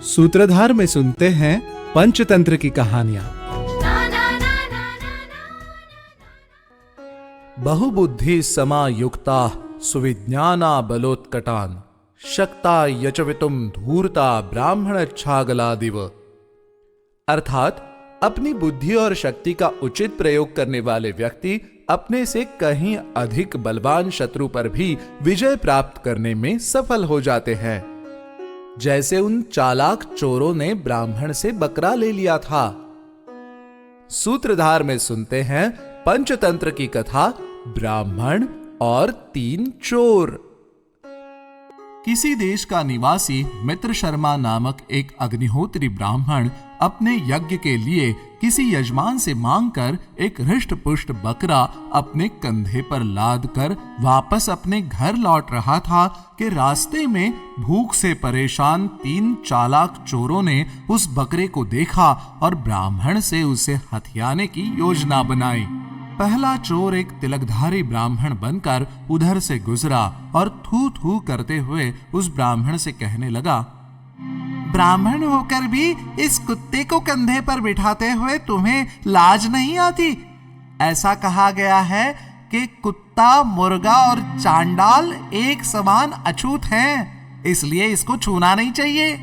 सूत्रधार में सुनते हैं पंचतंत्र की कहानियां। बहुबुद्धि समायुक्ता सुविज्ञाना बलोत्कटान शक्ता यचवितुम धूर्ता ब्राह्मण छागलादिव। अर्थात अपनी बुद्धि और शक्ति का उचित प्रयोग करने वाले व्यक्ति अपने से कहीं अधिक बलवान शत्रु पर भी विजय प्राप्त करने में सफल हो जाते हैं, जैसे उन चालाक चोरों ने ब्राह्मण से बकरा ले लिया था। सूत्रधार में सुनते हैं पंचतंत्र की कथा, ब्राह्मण और 3 चोर। किसी देश का निवासी मित्र शर्मा नामक एक अग्निहोत्री ब्राह्मण अपने यज्ञ के लिए किसी यजमान से मांगकर एक हृष्ट पुष्ट बकरा अपने कंधे पर लाद कर वापस अपने घर लौट रहा था कि रास्ते में भूख से परेशान 3 चालाक चोरों ने उस बकरे को देखा और ब्राह्मण से उसे हथियाने की योजना बनाई। पहला चोर एक तिलकधारी ब्राह्मण बनकर उधर से गुजरा और थू थू करते हुए उस ब्राह्मण से कहने लगा, ब्राह्मण होकर भी इस कुत्ते को कंधे पर बिठाते हुए तुम्हें लाज नहीं आती? ऐसा कहा गया है कि कुत्ता, मुर्गा और चांडाल एक समान अछूत हैं, इसलिए इसको छूना नहीं चाहिए।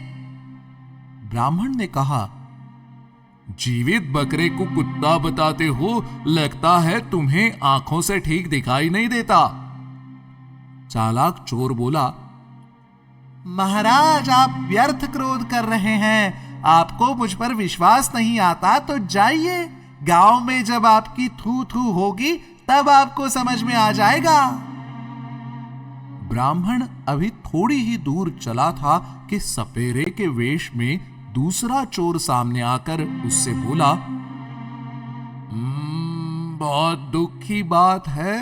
ब्राह्मण ने कहा, जीवित बकरे को कुत्ता बताते हो, लगता है तुम्हें आंखों से ठीक दिखाई नहीं देता। चालाक चोर बोला, महाराज आप व्यर्थ क्रोध कर रहे हैं, आपको मुझ पर विश्वास नहीं आता तो जाइए, गांव में जब आपकी थू थू होगी तब आपको समझ में आ जाएगा। ब्राह्मण अभी थोड़ी ही दूर चला था कि सपेरे के वेश में दूसरा चोर सामने आकर उससे बोला, बहुत दुख की बात है,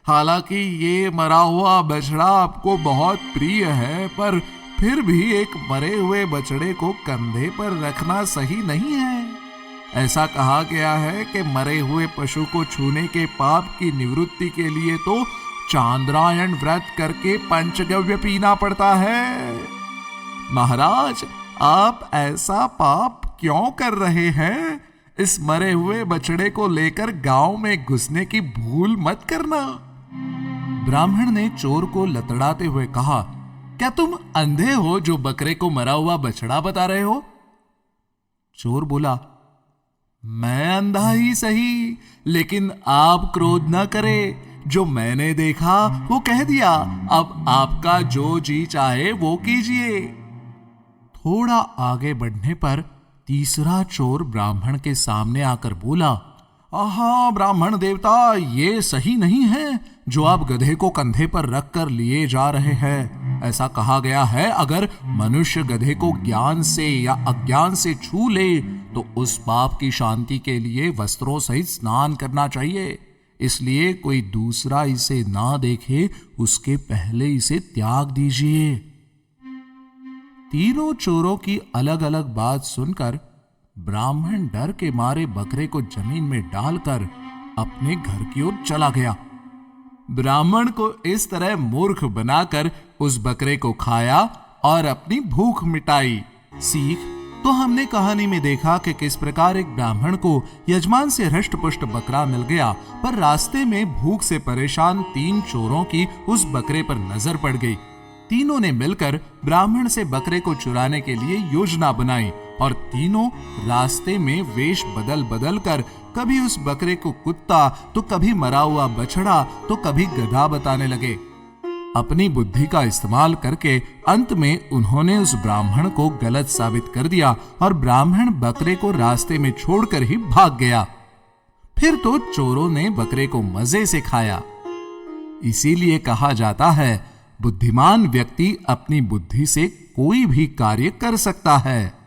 हालांकि ये मरा हुआ बछड़ा आपको बहुत प्रिय है, पर फिर भी एक मरे हुए बछड़े को कंधे पर रखना सही नहीं है। ऐसा कहा गया है कि मरे हुए पशु को छूने के पाप की निवृत्ति के लिए तो चांद्रायण व्रत करके पंचगव्य पीना पड़ता है। महाराज आप ऐसा पाप क्यों कर रहे हैं? इस मरे हुए बछड़े को लेकर गांव में घुसने की भूल मत करना। ब्राह्मण ने चोर को लतड़ाते हुए कहा, क्या तुम अंधे हो जो बकरे को मरा हुआ बछड़ा बता रहे हो? चोर बोला, मैं अंधा ही सही, लेकिन आप क्रोध न करें, जो मैंने देखा वो कह दिया, अब आपका जो जी चाहे वो कीजिए। थोड़ा आगे बढ़ने पर तीसरा चोर ब्राह्मण के सामने आकर बोला, आहा ब्राह्मण देवता, ये सही नहीं है जो आप गधे को कंधे पर रख कर लिए जा रहे हैं। ऐसा कहा गया है, अगर मनुष्य गधे को ज्ञान से या अज्ञान से छू ले तो उस पाप की शांति के लिए वस्त्रों सहित स्नान करना चाहिए। इसलिए कोई दूसरा इसे ना देखे उसके पहले इसे त्याग दीजिए। तीनों चोरों की अलग अलग बात सुनकर ब्राह्मण डर के मारे बकरे को जमीन में डालकर अपने घर की ओर चला गया। ब्राह्मण को इस तरह मूर्ख बनाकर उस बकरे को खाया और अपनी भूख मिटाई। सीख तो हमने कहानी में देखा कि किस प्रकार एक ब्राह्मण को यजमान से हृष्ट पुष्ट बकरा मिल गया, पर रास्ते में भूख से परेशान 3 चोरों की उस बकरे पर नजर पड़ गई। तीनों ने मिलकर ब्राह्मण से बकरे को चुराने के लिए योजना बनाई और तीनों रास्ते में वेश बदल बदल कर कभी उस बकरे को कुत्ता, तो कभी मरा हुआ बछड़ा, तो कभी गधा बताने लगे। अपनी बुद्धि का इस्तेमाल करके अंत में उन्होंने उस ब्राह्मण को गलत साबित कर दिया और ब्राह्मण बकरे को रास्ते में छोड़कर ही भाग गया। फिर तो चोरों ने बकरे को मजे से खाया। इसीलिए कहा जाता है, बुद्धिमान व्यक्ति अपनी बुद्धि से कोई भी कार्य कर सकता है।